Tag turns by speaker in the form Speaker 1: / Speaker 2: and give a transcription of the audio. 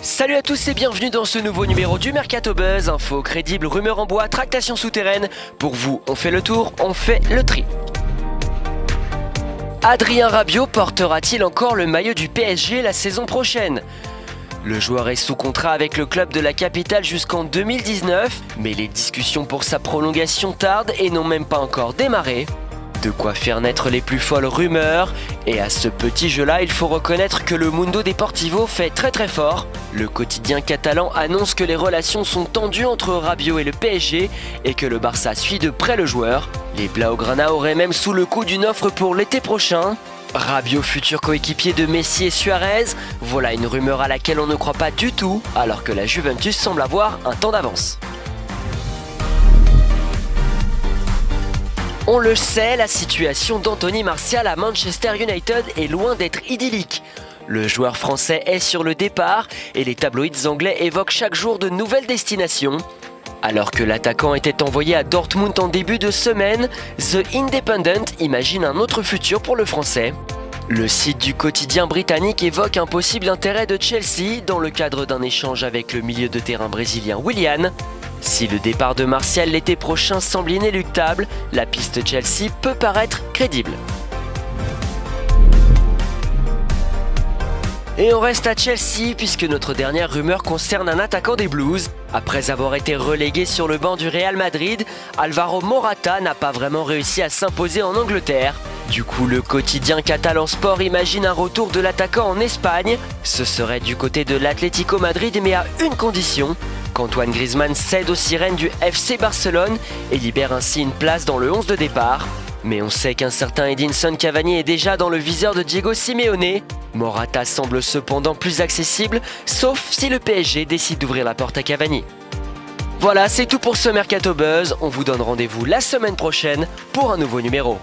Speaker 1: Salut à tous et bienvenue dans ce nouveau numéro du Mercato Buzz, info crédible, rumeurs en bois, tractations souterraines. Pour vous, on fait le tour, on fait le tri. Adrien Rabiot portera-t-il encore le maillot du PSG la saison prochaine ? Le joueur est sous contrat avec le club de la capitale jusqu'en 2019, mais les discussions pour sa prolongation tardent et n'ont même pas encore démarré. De quoi faire naître les plus folles rumeurs, et à ce petit jeu-là, il faut reconnaître que le Mundo Deportivo fait très fort. Le quotidien catalan annonce que les relations sont tendues entre Rabiot et le PSG et que le Barça suit de près le joueur. Les Blaugrana auraient même sous le coup d'une offre pour l'été prochain. Rabiot, futur coéquipier de Messi et Suarez, voilà une rumeur à laquelle on ne croit pas du tout, alors que la Juventus semble avoir un temps d'avance. On le sait, la situation d'Anthony Martial à Manchester United est loin d'être idyllique. Le joueur français est sur le départ et les tabloïds anglais évoquent chaque jour de nouvelles destinations. Alors que l'attaquant était envoyé à Dortmund en début de semaine, The Independent imagine un autre futur pour le français. Le site du quotidien britannique évoque un possible intérêt de Chelsea dans le cadre d'un échange avec le milieu de terrain brésilien Willian. Si le départ de Martial l'été prochain semble inéluctable, la piste Chelsea peut paraître crédible. Et on reste à Chelsea puisque notre dernière rumeur concerne un attaquant des Blues. Après avoir été relégué sur le banc du Real Madrid, Alvaro Morata n'a pas vraiment réussi à s'imposer en Angleterre. Du coup, le quotidien catalan Sport imagine un retour de l'attaquant en Espagne. Ce serait du côté de l'Atlético Madrid, mais à une condition, qu'Antoine Griezmann cède aux sirènes du FC Barcelone et libère ainsi une place dans le 11 de départ. Mais on sait qu'un certain Edinson Cavani est déjà dans le viseur de Diego Simeone. Morata semble cependant plus accessible, sauf si le PSG décide d'ouvrir la porte à Cavani. Voilà, c'est tout pour ce Mercato Buzz. On vous donne rendez-vous la semaine prochaine pour un nouveau numéro.